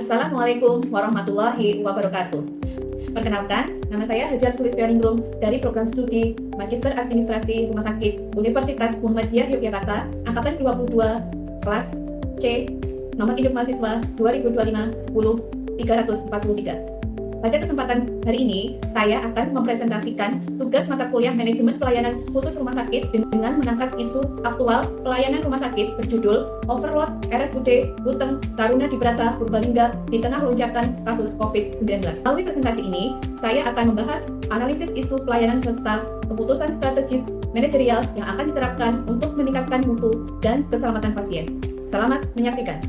Assalamualaikum warahmatullahi wabarakatuh. Perkenalkan, nama saya Hajar Sulistianingrum dari Program Studi Magister Administrasi Rumah Sakit Universitas Muhammadiyah Yogyakarta, Angkatan 22, kelas C, nomor induk mahasiswa 2025-10-343. Pada kesempatan hari ini, saya akan mempresentasikan tugas mata kuliah Manajemen Pelayanan Khusus Rumah Sakit dengan mengangkat isu aktual pelayanan rumah sakit berjudul Overload RSUD Buteng Taruna Dibrata Purbalingga di tengah lonjakan kasus COVID-19. Melalui presentasi ini, saya akan membahas analisis isu pelayanan serta keputusan strategis manajerial yang akan diterapkan untuk meningkatkan mutu dan keselamatan pasien. Selamat menyaksikan.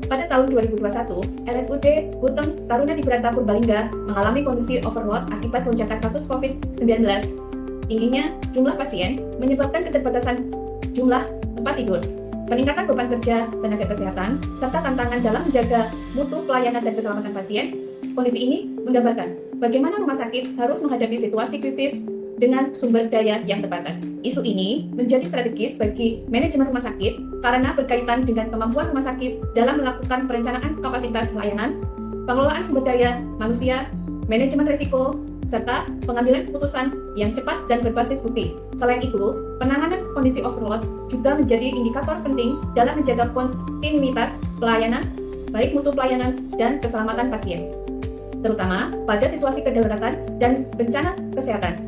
Pada tahun 2021, RSUD Buteng Taruna Dibrata Purbalingga mengalami kondisi overload akibat lonjakan kasus COVID-19. Tingginya jumlah pasien menyebabkan keterbatasan jumlah tempat tidur, peningkatan beban kerja tenaga kesehatan, serta tantangan dalam menjaga mutu pelayanan dan keselamatan pasien. Kondisi ini menggambarkan bagaimana rumah sakit harus menghadapi situasi kritis dengan sumber daya yang terbatas. Isu ini menjadi strategis bagi manajemen rumah sakit karena berkaitan dengan kemampuan rumah sakit dalam melakukan perencanaan kapasitas layanan, pengelolaan sumber daya manusia, manajemen risiko, serta pengambilan keputusan yang cepat dan berbasis bukti. Selain itu, penanganan kondisi overload juga menjadi indikator penting dalam menjaga kontinuitas pelayanan, baik mutu pelayanan dan keselamatan pasien, terutama pada situasi kedaruratan dan bencana kesehatan.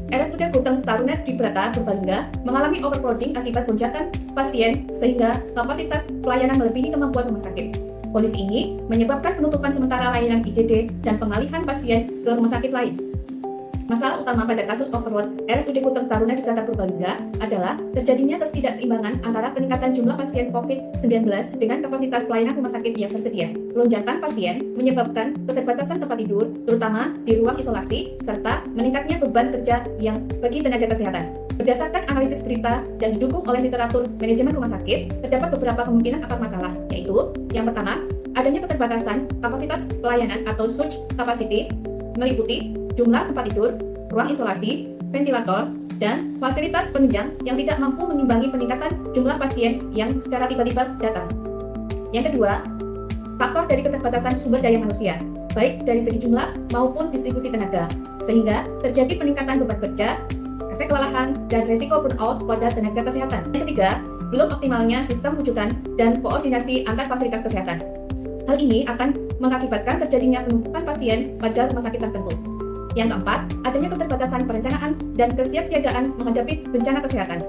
RSUD Buteng Taruna Dibrata Purbalingga mengalami overcrowding akibat lonjakan pasien sehingga kapasitas pelayanan melebihi kemampuan rumah sakit. Kondisi ini menyebabkan penutupan sementara layanan IGD dan pengalihan pasien ke rumah sakit lain. Masalah utama pada kasus overload RSUD Buteng Taruna Dibrata Purbalingga adalah terjadinya ketidakseimbangan antara peningkatan jumlah pasien COVID-19 dengan kapasitas pelayanan rumah sakit yang tersedia. Lonjakan pasien menyebabkan keterbatasan tempat tidur, terutama di ruang isolasi, serta meningkatnya beban kerja yang bagi tenaga kesehatan. Berdasarkan analisis berita dan didukung oleh literatur manajemen rumah sakit, terdapat beberapa kemungkinan akar masalah, yaitu yang pertama, adanya keterbatasan kapasitas pelayanan atau surge capacity, meliputi jumlah tempat tidur, ruang isolasi, ventilator, dan fasilitas penunjang yang tidak mampu mengimbangi peningkatan jumlah pasien yang secara tiba-tiba datang. Yang kedua, faktor dari keterbatasan sumber daya manusia, baik dari segi jumlah maupun distribusi tenaga, sehingga terjadi peningkatan beban kerja, efek kelelahan, dan risiko burnout pada tenaga kesehatan. Yang ketiga, belum optimalnya sistem rujukan dan koordinasi antar fasilitas kesehatan. Hal ini akan mengakibatkan terjadinya penumpukan pasien pada rumah sakit tertentu. Yang keempat, adanya keterbatasan perencanaan dan kesiapsiagaan menghadapi bencana kesehatan,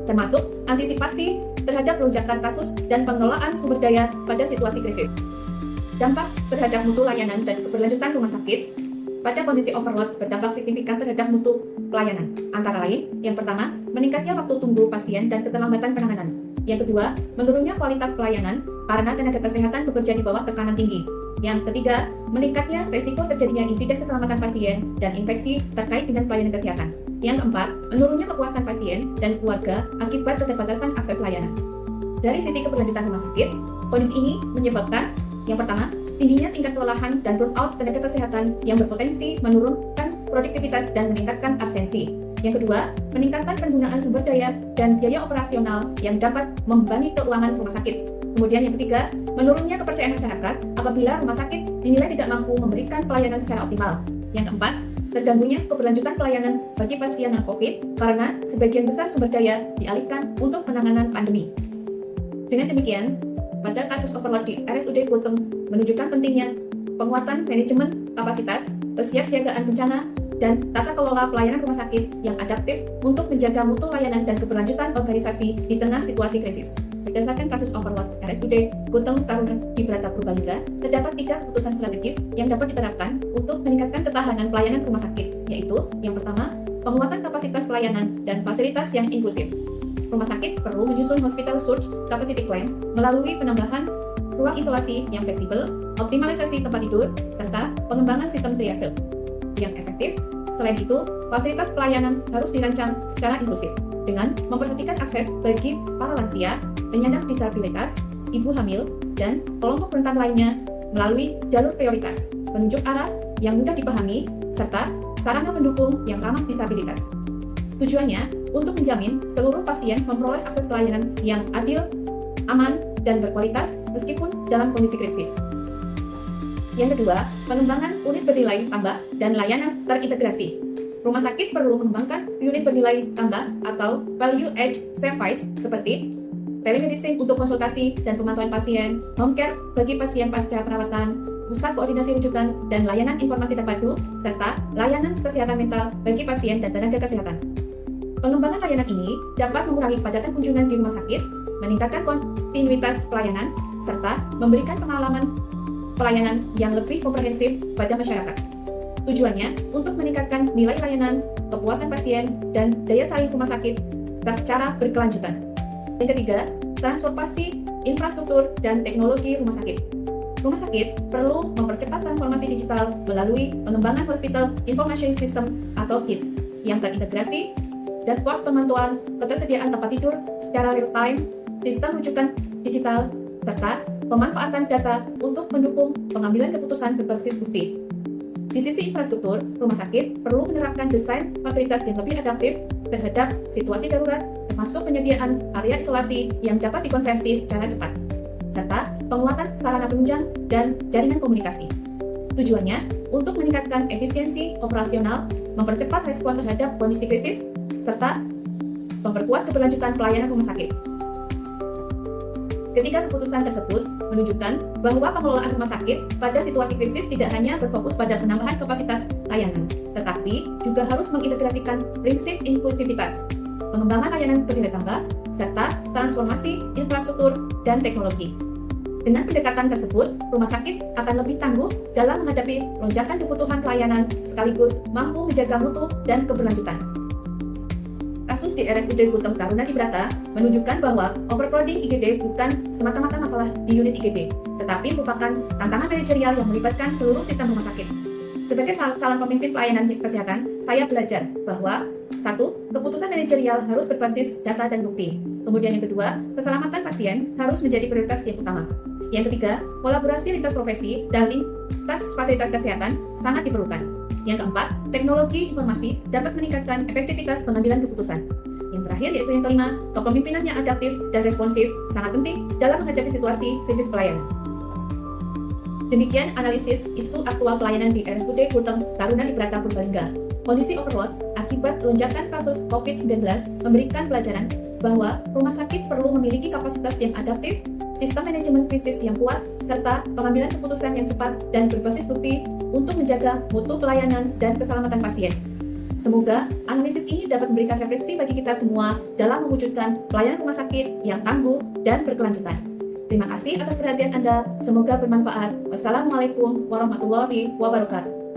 termasuk antisipasi terhadap lonjakan kasus dan pengelolaan sumber daya pada situasi krisis. Dampak terhadap mutu layanan dan keberlanjutan rumah sakit pada kondisi overload berdampak signifikan terhadap mutu pelayanan. Antara lain, yang pertama, meningkatnya waktu tunggu pasien dan keterlambatan penanganan. Yang kedua, menurunnya kualitas pelayanan karena tenaga kesehatan bekerja di bawah tekanan tinggi. Yang ketiga, meningkatnya risiko terjadinya insiden keselamatan pasien dan infeksi terkait dengan pelayanan kesehatan. Yang keempat, menurunnya kepuasan pasien dan keluarga akibat keterbatasan akses layanan. Dari sisi keberlanjutan rumah sakit, kondisi ini menyebabkan yang pertama, tingginya tingkat kelelahan dan burnout tenaga kesehatan yang berpotensi menurunkan produktivitas dan meningkatkan absensi. Yang kedua, peningkatan penggunaan sumber daya dan biaya operasional yang dapat membebani keuangan rumah sakit. Kemudian yang ketiga, menurunnya kepercayaan masyarakat apabila rumah sakit dinilai tidak mampu memberikan pelayanan secara optimal. Yang keempat, terganggunya keberlanjutan pelayanan bagi pasien non-COVID karena sebagian besar sumber daya dialihkan untuk penanganan pandemi. Dengan demikian, pada kasus overload di RSUD Buteng menunjukkan pentingnya penguatan manajemen kapasitas, kesiapsiagaan bencana, dan tata kelola pelayanan rumah sakit yang adaptif untuk menjaga mutu layanan dan keberlanjutan organisasi di tengah situasi krisis. Berdasarkan kasus overload RSUD Buteng Taruna Dibrata Purbalingga, terdapat 3 keputusan strategis yang dapat diterapkan untuk meningkatkan ketahanan pelayanan rumah sakit, yaitu yang pertama, penguatan kapasitas pelayanan dan fasilitas yang inklusif. Rumah sakit perlu menyusun hospital surge capacity plan melalui penambahan ruang isolasi yang fleksibel, optimalisasi tempat tidur, serta pengembangan sistem triase yang efektif. Selain itu, fasilitas pelayanan harus dirancang secara inklusif dengan memperhatikan akses bagi para lansia, penyandang disabilitas, ibu hamil, dan kelompok rentan lainnya melalui jalur prioritas, penunjuk arah yang mudah dipahami, serta sarana pendukung yang ramah disabilitas. Tujuannya untuk menjamin seluruh pasien memperoleh akses pelayanan yang adil, aman, dan berkualitas meskipun dalam kondisi krisis. Yang kedua, pengembangan unit bernilai tambah dan layanan terintegrasi. Rumah sakit perlu mengembangkan unit bernilai tambah atau value add service seperti telemedicine untuk konsultasi dan pemantauan pasien, home care bagi pasien pasca perawatan, pusat koordinasi rujukan dan layanan informasi terpadu, serta layanan kesehatan mental bagi pasien dan tenaga kesehatan. Pengembangan layanan ini dapat mengurangi kepadatan kunjungan di rumah sakit, meningkatkan kontinuitas pelayanan, serta memberikan pengalaman pelayanan yang lebih komprehensif pada masyarakat. Tujuannya untuk meningkatkan nilai layanan, kepuasan pasien, dan daya saing rumah sakit secara berkelanjutan. Yang ketiga, transformasi infrastruktur dan teknologi rumah sakit. Rumah sakit perlu mempercepat transformasi digital melalui pengembangan Hospital Information System atau HIS yang terintegrasi, dashboard pemantauan ketersediaan tempat tidur secara real-time, sistem rujukan digital, serta pemanfaatan data untuk mendukung pengambilan keputusan berbasis bukti. Di sisi infrastruktur, rumah sakit perlu menerapkan desain fasilitas yang lebih adaptif terhadap situasi darurat, termasuk penyediaan area isolasi yang dapat dikonversi secara cepat, serta penguatan sarana penunjang dan jaringan komunikasi. Tujuannya untuk meningkatkan efisiensi operasional, mempercepat respon terhadap kondisi krisis, serta memperkuat keberlanjutan pelayanan rumah sakit. Ketiga keputusan tersebut menunjukkan bahwa pengelolaan rumah sakit pada situasi krisis tidak hanya berfokus pada penambahan kapasitas layanan, tetapi juga harus mengintegrasikan prinsip inklusivitas, pengembangan layanan bernilai tambah, serta transformasi infrastruktur dan teknologi. Dengan pendekatan tersebut, rumah sakit akan lebih tangguh dalam menghadapi lonjakan kebutuhan pelayanan sekaligus mampu menjaga mutu dan keberlanjutan. Kasus di RSUD Guteng Taruna di Brata menunjukkan bahwa overcrowding IGD bukan semata-mata masalah di unit IGD, tetapi merupakan tantangan manajerial yang melibatkan seluruh sistem rumah sakit. Sebagai calon pemimpin pelayanan kesehatan, saya belajar bahwa 1. Keputusan manajerial harus berbasis data dan bukti. Kemudian yang kedua, keselamatan pasien harus menjadi prioritas yang utama. Yang ketiga, kolaborasi lintas profesi dan lintas fasilitas kesehatan sangat diperlukan. Yang keempat, teknologi informasi dapat meningkatkan efektivitas pengambilan keputusan. Yang terakhir yaitu yang kelima, kepemimpinan yang adaptif dan responsif sangat penting dalam menghadapi situasi krisis pelayanan. Demikian analisis isu aktual pelayanan di RSUD Guteng Taruna di Brata Purbalingga. Kondisi overload akibat lonjakan kasus COVID-19 memberikan pelajaran bahwa rumah sakit perlu memiliki kapasitas yang adaptif, sistem manajemen krisis yang kuat, serta pengambilan keputusan yang cepat dan berbasis bukti untuk menjaga mutu pelayanan dan keselamatan pasien. Semoga analisis ini dapat memberikan refleksi bagi kita semua dalam mewujudkan pelayanan rumah sakit yang tangguh dan berkelanjutan. Terima kasih atas perhatian Anda, semoga bermanfaat. Wassalamualaikum warahmatullahi wabarakatuh.